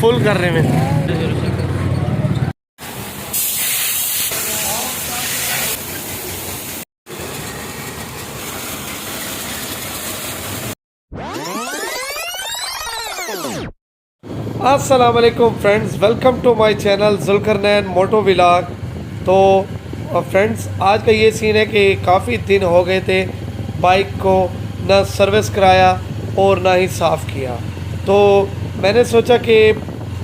Full कर रहे हैं। अस्सलाम वालेकुम friends, welcome to my channel Zulqarnain moto vlog. तो फ्रेंड्स, आज का ये सीन है कि काफ़ी दिन हो गए थे बाइक को ना सर्विस कराया और ना ही साफ़ किया। तो मैंने सोचा कि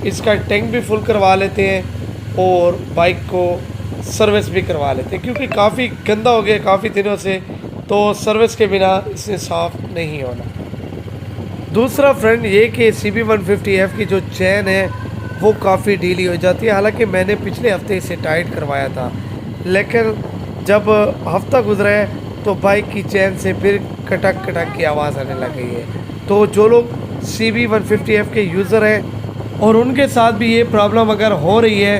इसका टैंक भी फुल करवा लेते हैं और बाइक को सर्विस भी करवा लेते हैं, क्योंकि काफ़ी गंदा हो गया काफ़ी दिनों से। तो सर्विस के बिना इसे साफ़ नहीं होना। दूसरा फ्रेंड ये कि CB15OF की जो चैन है वो काफ़ी ढीली हो जाती है। हालांकि मैंने पिछले हफ्ते इसे टाइट करवाया था, लेकिन जब हफ्ता गुजरा है तो बाइक की चैन से फिर कटक कटक की आवाज़ आने लग गई है। तो जो लोग CB15OF के यूज़र हैं और उनके साथ भी ये प्रॉब्लम अगर हो रही है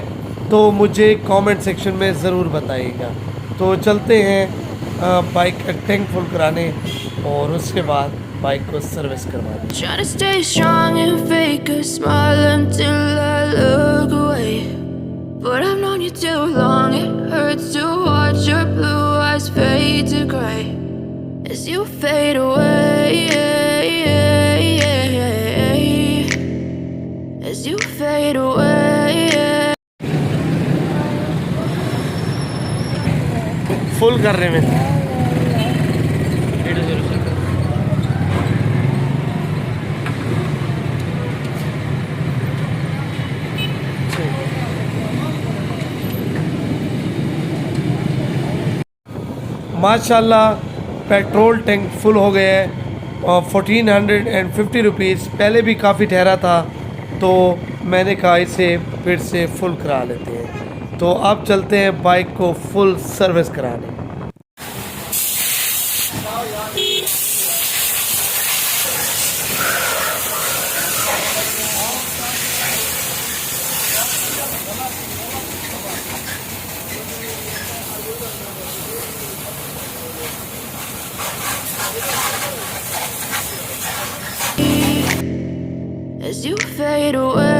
तो मुझे कमेंट सेक्शन में ज़रूर बताइएगा। तो चलते हैं बाइक का टैंक फुल कराने और उसके बाद बाइक को सर्विस करवाने। Try to stay strong and fake a smile until I look away. But I've known you too long, it hurts to watch your blue eyes fade to gray as you fade away. As you fade away. Full कर रहे हैं। माशाल्लाह petrol tank full हो गया है और 1450 rupees पहले भी काफ़ी ठहरा था, तो मैंने कहा इसे फिर से फुल करा लेते हैं। तो अब चलते हैं बाइक को फुल सर्विस कराने। As you fade away.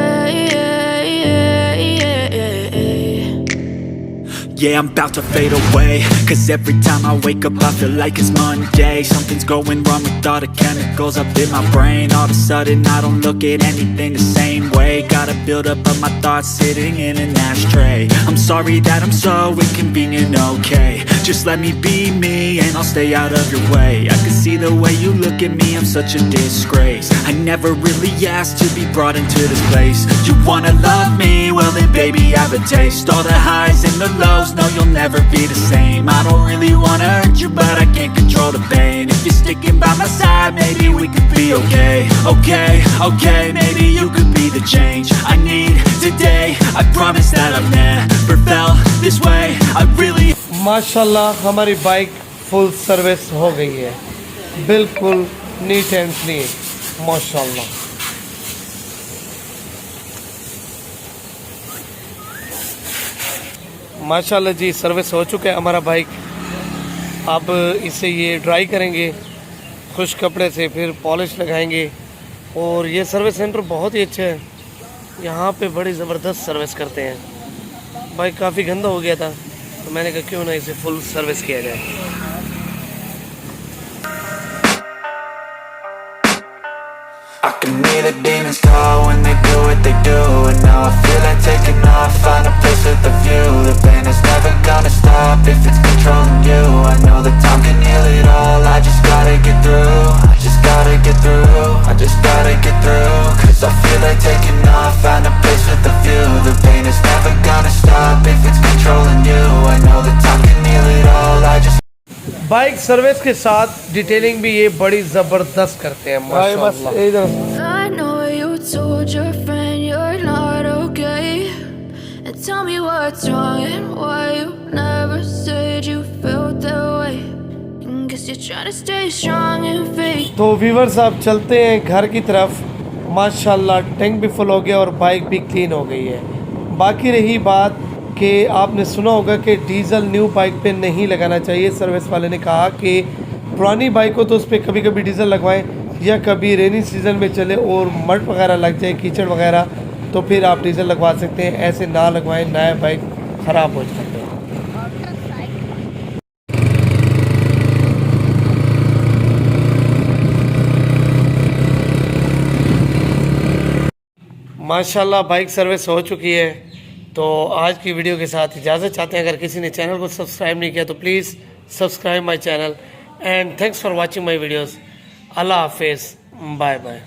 Yeah, I'm about to fade away, cause every time I wake up I feel like it's Monday. Something's going wrong with all the chemicals up in my brain. All of a sudden I don't look at anything the same way. Gotta build up of my thoughts sitting in an ashtray. I'm sorry that I'm so inconvenient, okay. Just let me be me and I'll stay out of your way. I can see the way you look at me, I'm such a disgrace. I never really asked to be brought into this place. You wanna love me? Well then baby I have a taste. All the highs and the lows, no you'll never be the same. I don't really wanna hurt you but I can't control the pain. If you're sticking by my side maybe we could be okay. Okay, maybe you could be the change I need today. I promise that I've never felt this way. I really माशाल्लाह हमारी bike full service हो गई है, बिल्कुल neat and clean माशाल्लाह। माशाल्लाह जी, service हो चुका है हमारा बाइक। अब इसे ये ड्राई करेंगे खुश कपड़े से, फिर पॉलिश लगाएंगे। और ये सर्विस सेंटर बहुत ही अच्छा है, यहाँ पे बड़ी ज़बरदस्त सर्विस करते हैं। बाइक काफ़ी गंदा हो गया था तो मैंने कहा क्यों ना इसे फुल सर्विस किया जाए। I can hear the demons call when they do what they do. And now I feel like taking off, find a place with a view. The pain is never gonna stop if it's controlling you. I know that time can heal it all, I just gotta get through. I just gotta get through, I just gotta get through. Cause I feel like taking off, find a place with a view. The pain is never gonna stop if it's controlling you. I know that time can heal it all, I just bike service के साथ detailing भी ये बड़ी ज़बरदस्त करते हैं माशाल्लाह। I know you told your friend you're not okay, and tell me what's wrong and why you never said you felt that way. Guess you're trying to stay strong and fake. तो viewers आप चलते हैं घर की तरफ। माशाल्लाह tank भी full हो गया और बाइक भी क्लीन हो गई है। बाकी रही बात कि आपने सुना होगा कि डीज़ल न्यू बाइक पे नहीं लगाना चाहिए। सर्विस वाले ने कहा कि पुरानी बाइक हो तो उस पर कभी कभी डीज़ल लगवाएं, या कभी रेनी सीज़न में चले और मड वगैरह लग जाए, कीचड़ वगैरह, तो फिर आप डीजल लगवा सकते हैं, ऐसे ना लगवाएं, नया बाइक ख़राब हो जाता है। माशाल्लाह बाइक सर्विस हो चुकी है। तो आज की वीडियो के साथ इजाज़त चाहते हैं। अगर किसी ने चैनल को सब्सक्राइब नहीं किया तो please subscribe my channel and thanks for watching my videos. अल्लाह हाफिज़, बाय बाय।